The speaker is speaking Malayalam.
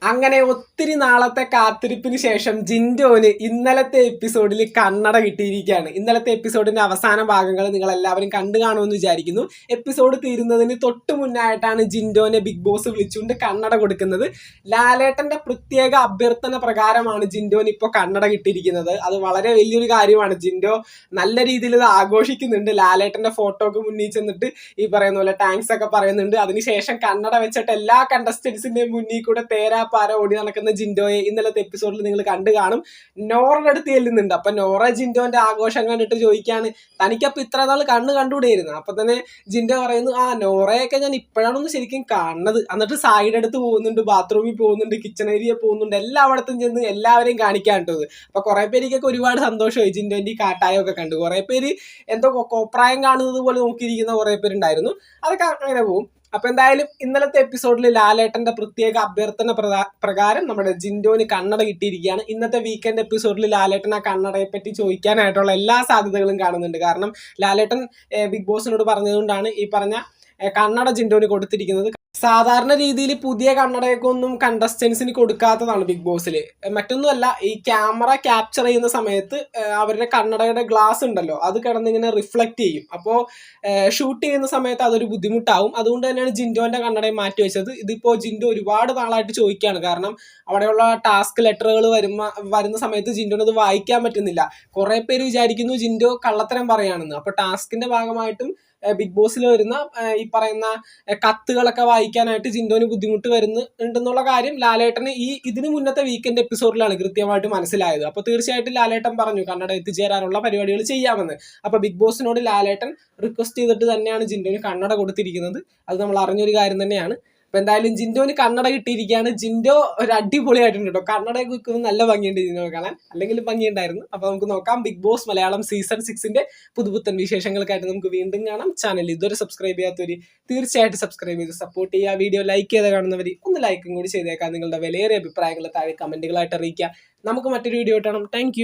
അങ്ങനെ ഒത്തിരി നാളത്തെ കാത്തിരിപ്പിന് ശേഷം ജിൻഡോന് ഇന്നലത്തെ എപ്പിസോഡിൽ കണ്ണട കിട്ടിയിരിക്കുകയാണ്. ഇന്നലത്തെ എപ്പിസോഡിന്റെ അവസാന ഭാഗങ്ങൾ നിങ്ങൾ എല്ലാവരും കണ്ടു കാണുമെന്ന് വിചാരിക്കുന്നു. എപ്പിസോഡ് തീരുന്നതിന് തൊട്ട് മുന്നായിട്ടാണ് ജിൻഡോനെ ബിഗ് ബോസ് വിളിച്ചുകൊണ്ട് കണ്ണട കൊടുക്കുന്നത്. ലാലേട്ടന്റെ പ്രത്യേക അഭ്യർത്ഥന പ്രകാരമാണ് ജിൻഡോന് ഇപ്പോൾ കണ്ണട കിട്ടിയിരിക്കുന്നത്. അത് വളരെ വലിയൊരു കാര്യമാണ്. ജിൻഡോ നല്ല രീതിയിൽ ഇത് ആഘോഷിക്കുന്നുണ്ട്. ലാലേട്ടന്റെ ഫോട്ടോക്ക് മുന്നിൽ ചെന്നിട്ട് ഈ പറയുന്ന പോലെ താങ്ക്സ് ഒക്കെ പറയുന്നുണ്ട്. അതിനുശേഷം കണ്ണട വെച്ചിട്ട് എല്ലാ കണ്ടസ്റ്റൻസിന്റെയും മുന്നിൽ കൂടെ പാര ഓടി നടക്കുന്ന ജിൻഡോയെ ഇന്നലത്തെ എപ്പിസോഡിൽ നിങ്ങൾ കണ്ടു കാണും. നോറയുടെ അടുത്ത് ചെല്ലുന്നുണ്ട്. അപ്പൊ നോറ ജിൻഡോന്റെ ആഘോഷം കണ്ടിട്ട് ചോദിക്കാണ്, തനിക്കപ്പൊ ഇത്ര നാൾ കണ്ടുകൂടെയിരുന്നു. അപ്പൊ തന്നെ ജിൻഡോ പറയുന്നു, നോറയൊക്കെ ഞാൻ ഇപ്പോഴാണൊന്ന് ശരിക്കും കാണുന്നത്. എന്നിട്ട് സൈഡ് അടുത്ത് പോകുന്നുണ്ട്, ബാത്റൂമിൽ പോകുന്നുണ്ട്, കിച്ചൺ ഏരിയ പോകുന്നുണ്ട്, എല്ലായിടത്തും ചെന്ന് എല്ലാവരെയും കാണിക്കാൻ കിട്ടുന്നത്. അപ്പൊ കുറെ പേരിക്കൊക്കെ ഒരുപാട് സന്തോഷമായി ജിൻഡോന്റെ ഈ കാട്ടായൊക്കെ കണ്ടു. കുറെ പേര് എന്തോ കോപ്രായം കാണുന്നത് പോലെ നോക്കിയിരിക്കുന്ന കുറെ പേരുണ്ടായിരുന്നു. അതൊക്കെ അങ്ങനെ പോകും. അപ്പൊ എന്തായാലും ഇന്നലത്തെ എപ്പിസോഡിൽ ലാലേട്ടന്റെ പ്രത്യേക അഭ്യർത്ഥന പ്രകാരം നമ്മുടെ ജിൻഡോന് കണ്ണട കിട്ടിയിരിക്കുകയാണ്. ഇന്നത്തെ വീക്കെൻഡ് എപ്പിസോഡിൽ ലാലേട്ടൻ ആ കണ്ണടയെ പറ്റി ചോദിക്കാനായിട്ടുള്ള എല്ലാ സാധ്യതകളും കാണുന്നുണ്ട്. കാരണം ലാലേട്ടൻ ബിഗ് ബോസിനോട് പറഞ്ഞതുകൊണ്ടാണ് ഈ പറഞ്ഞ കണ്ണട ജിൻഡോന് കൊടുത്തിരിക്കുന്നത്. സാധാരണ രീതിയിൽ പുതിയ കണ്ണടയൊക്കെ ഒന്നും കണ്ടസ്റ്റൻസിന് കൊടുക്കാത്തതാണ് ബിഗ് ബോസിൽ. മറ്റൊന്നുമല്ല, ഈ ക്യാമറ ക്യാപ്ചർ ചെയ്യുന്ന സമയത്ത് അവരുടെ കണ്ണടയുടെ ഗ്ലാസ് ഉണ്ടല്ലോ, അത് കിടന്നിങ്ങനെ റിഫ്ലക്റ്റ് ചെയ്യും. അപ്പോൾ ഷൂട്ട് ചെയ്യുന്ന സമയത്ത് അതൊരു ബുദ്ധിമുട്ടാവും. അതുകൊണ്ട് തന്നെയാണ് ജിൻഡോന്റെ കണ്ണടയെ മാറ്റി വെച്ചത്. ഇതിപ്പോൾ ജിൻഡോ ഒരുപാട് നാളായിട്ട് ചോദിക്കുകയാണ്. കാരണം അവിടെയുള്ള ടാസ്ക് ലെറ്ററുകൾ വരുന്ന സമയത്ത് ജിൻഡോന് അത് വായിക്കാൻ പറ്റുന്നില്ല. കുറെ പേര് വിചാരിക്കുന്നു ജിൻഡോ കള്ളത്തരം പറയാണെന്ന്. അപ്പോൾ ടാസ്കിന്റെ ഭാഗമായിട്ടും ബിഗ് ബോസിൽ വരുന്ന ഈ പറയുന്ന കത്തുകളൊക്കെ വായിക്കാനായിട്ട് ജിൻഡോന് ബുദ്ധിമുട്ട് വരുന്നുണ്ടെന്നുള്ള കാര്യം ലാലേട്ടന് ഇതിന് മുന്നത്തെ വീക്കെൻഡ് എപ്പിസോഡിലാണ് കൃത്യമായിട്ട് മനസ്സിലായത്. അപ്പോൾ തീർച്ചയായിട്ടും ലാലേട്ടൻ പറഞ്ഞു കണ്ണട എത്തിച്ചേരാനുള്ള പരിപാടികൾ ചെയ്യാമെന്ന്. അപ്പോൾ ബിഗ് ബോസിനോട് ലാലേട്ടൻ റിക്വസ്റ്റ് ചെയ്തിട്ട് തന്നെയാണ് ജിൻഡോന് കണ്ണട കൊടുത്തിരിക്കുന്നത്. അത് നമ്മൾ അറിഞ്ഞൊരു കാര്യം തന്നെയാണ്. അപ്പൊ എന്തായാലും ജിൻഡോന് കണ്ണട കിട്ടിയിരിക്കുകയാണ്. ജിൻഡോ ഒരു അടിപൊളിയായിട്ടുണ്ട് കേട്ടോ. കണ്ണടയൊക്കെ വെക്കുമ്പോൾ നല്ല ഭംഗിയുണ്ട് ജിൻഡോ കാണാൻ, അല്ലെങ്കിൽ ഭംഗിയുണ്ടായിരുന്നു. അപ്പൊ നമുക്ക് നോക്കാം. ബിഗ് ബോസ് മലയാളം സീസൺ 6 പുതുപുത്തൻ വിശേഷങ്ങൾക്കായിട്ട് നമുക്ക് വീണ്ടും കാണാം. ചാനൽ ഇതുവരെ സബ്സ്ക്രൈബ് ചെയ്യാത്തവര് തീർച്ചയായിട്ടും സബ്സ്ക്രൈബ് ചെയ്ത് സപ്പോർട്ട് ചെയ്യുക. വീഡിയോ ലൈക്ക് ചെയ്ത് കാണുന്നവർ ഒന്ന് ലൈക്കും കൂടി ചെയ്തേക്കാം. നിങ്ങളുടെ വിലയേറിയ അഭിപ്രായങ്ങൾ താഴെ കമന്റുകളായിട്ട് അറിയിക്കുക. നമുക്ക് മറ്റൊരു വീഡിയോ കാണാം. താങ്ക്